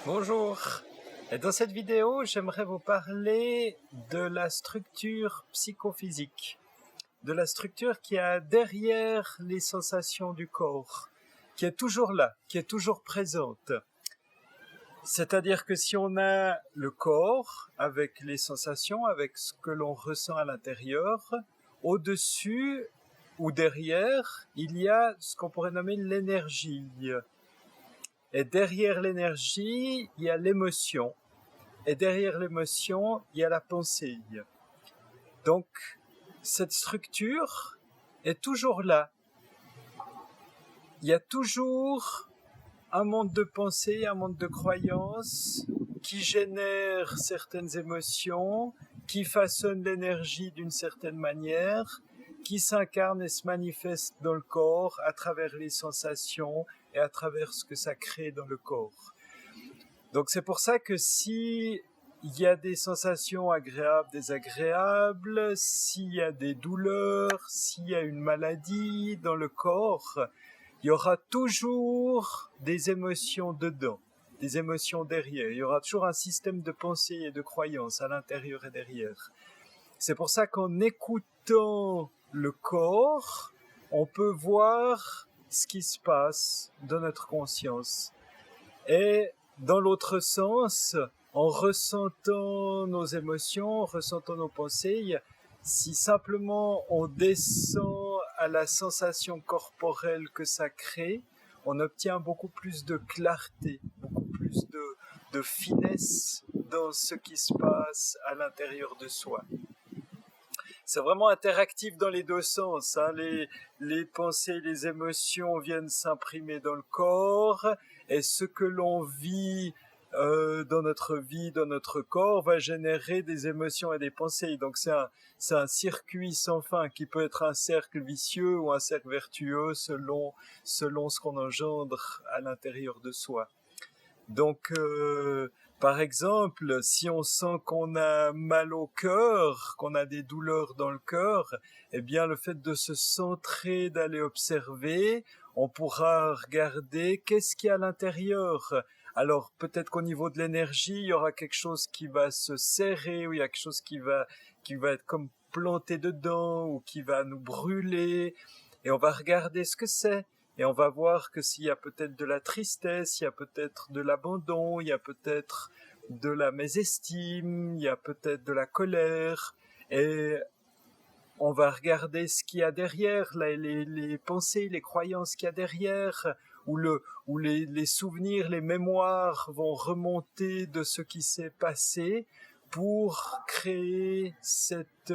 Bonjour. Et dans cette vidéo, j'aimerais vous parler de la structure psychophysique, de la structure qui a derrière les sensations du corps, qui est toujours là, qui est toujours présente. C'est-à-dire que si on a le corps avec les sensations, avec ce que l'on ressent à l'intérieur, au-dessus ou derrière, il y a ce qu'on pourrait nommer l'énergie. Et derrière l'énergie, il y a l'émotion. Et derrière l'émotion, il y a la pensée. Donc, cette structure est toujours là. Il y a toujours un monde de pensée, un monde de croyances qui génère certaines émotions, qui façonne l'énergie d'une certaine manière, qui s'incarne et se manifeste dans le corps à travers les sensations et à travers ce que ça crée dans le corps. Donc c'est pour ça que si il y a des sensations agréables, désagréables, s'il y a des douleurs, s'il y a une maladie dans le corps, il y aura toujours des émotions dedans, des émotions derrière. Il y aura toujours un système de pensée et de croyance à l'intérieur et derrière. C'est pour ça qu'en écoutant le corps, on peut voir ce qui se passe dans notre conscience. Et dans l'autre sens, en ressentant nos émotions, en ressentant nos pensées, si simplement on descend à la sensation corporelle que ça crée, on obtient beaucoup plus de clarté, beaucoup plus de finesse dans ce qui se passe à l'intérieur de soi. C'est vraiment interactif dans les deux sens. Les pensées, les émotions viennent s'imprimer dans le corps, et ce que l'on vit dans notre vie, dans notre corps, va générer des émotions et des pensées. Donc c'est un circuit sans fin qui peut être un cercle vicieux ou un cercle vertueux selon ce qu'on engendre à l'intérieur de soi. Donc, par exemple, si on sent qu'on a mal au cœur, qu'on a des douleurs dans le cœur, eh bien, le fait de se centrer, d'aller observer, on pourra regarder qu'est-ce qu'il y a à l'intérieur. Alors, peut-être qu'au niveau de l'énergie, il y aura quelque chose qui va se serrer, ou il y a quelque chose qui va être comme planté dedans, ou qui va nous brûler, et on va regarder ce que c'est. Et on va voir que s'il y a peut-être de la tristesse, il y a peut-être de l'abandon, il y a peut-être de la mésestime, il y a peut-être de la colère. Et on va regarder ce qu'il y a derrière, les pensées, les croyances qu'il y a derrière, où les souvenirs, les mémoires vont remonter de ce qui s'est passé pour créer cette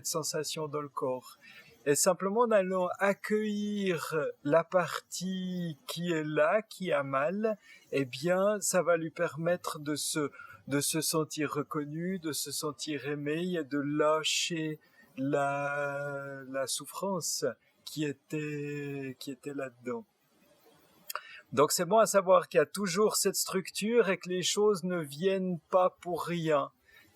sensation dans le corps. Et simplement en allant accueillir la partie qui est là, qui a mal, eh bien, ça va lui permettre de se sentir reconnu, de se sentir aimé et de lâcher la souffrance qui était là-dedans. Donc c'est bon à savoir qu'il y a toujours cette structure et que les choses ne viennent pas pour rien,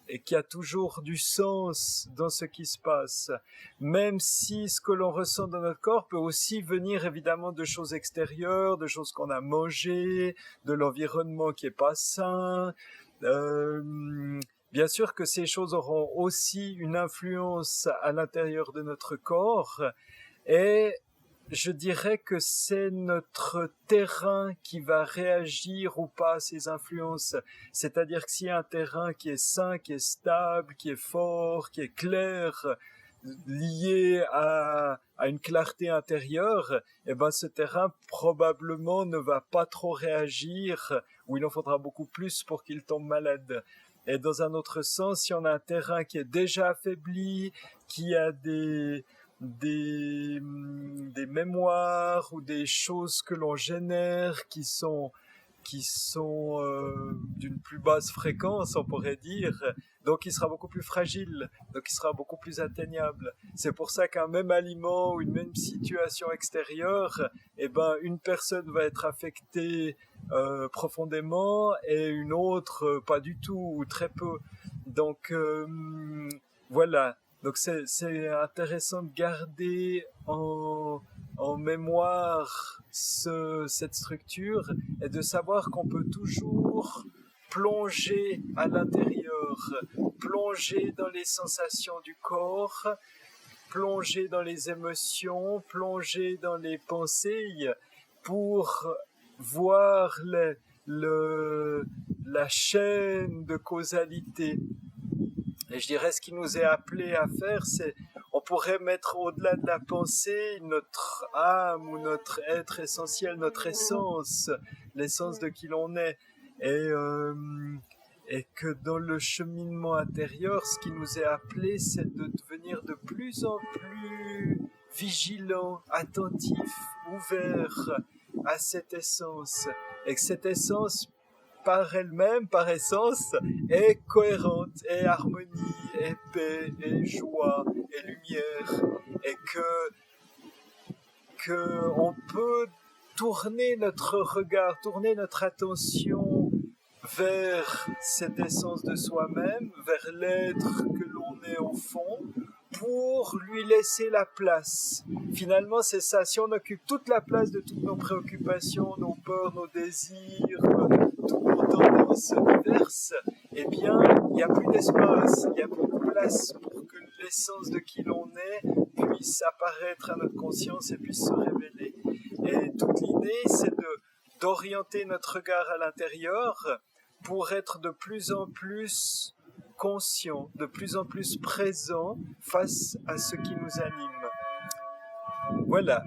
et qu'il y a toujours du sens dans ce qui se passe, même si ce que l'on ressent dans notre corps peut aussi venir évidemment de choses extérieures, de choses qu'on a mangées, de l'environnement qui est pas sain. Bien sûr que ces choses auront aussi une influence à l'intérieur de notre corps, et je dirais que c'est notre terrain qui va réagir ou pas à ces influences. C'est-à-dire que s'il y a un terrain qui est sain, qui est stable, qui est fort, qui est clair, lié à une clarté intérieure, eh ben ce terrain probablement ne va pas trop réagir, ou il en faudra beaucoup plus pour qu'il tombe malade. Et dans un autre sens, si on a un terrain qui est déjà affaibli, qui a des mémoires ou des choses que l'on génère qui sont d'une plus basse fréquence, on pourrait dire, donc il sera beaucoup plus fragile, donc il sera beaucoup plus atteignable. C'est pour ça qu'un même aliment ou une même situation extérieure, eh ben une personne va être affectée profondément et une autre pas du tout ou très peu. Donc voilà. Donc c'est intéressant de garder en mémoire cette structure et de savoir qu'on peut toujours plonger à l'intérieur, plonger dans les sensations du corps, plonger dans les émotions, plonger dans les pensées pour voir la chaîne de causalité. Et je dirais ce qui nous est appelé à faire, c'est on pourrait mettre au-delà de la pensée notre âme ou notre être essentiel, notre essence, l'essence de qui l'on est. Et que dans le cheminement intérieur, ce qui nous est appelé, c'est de devenir de plus en plus vigilant, attentif, ouvert à cette essence. Et que cette essence, par elle-même, par essence, est cohérente, est harmonie, est paix, est joie, est lumière. Et que on peut tourner notre regard, tourner notre attention vers cette essence de soi-même, vers l'être que l'on est au fond, pour lui laisser la place. Finalement, c'est ça. Si on occupe toute la place de toutes nos préoccupations, nos peurs, nos désirs, toutes nos tendances diverses, eh bien, il n'y a plus d'espace, il n'y a plus de place pour que l'essence de qui l'on est puisse apparaître à notre conscience et puisse se révéler. Et toute l'idée, c'est d'orienter notre regard à l'intérieur pour être de plus en plus conscient, de plus en plus présent face à ce qui nous anime. Voilà,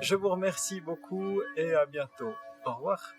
je vous remercie beaucoup et à bientôt. Au revoir.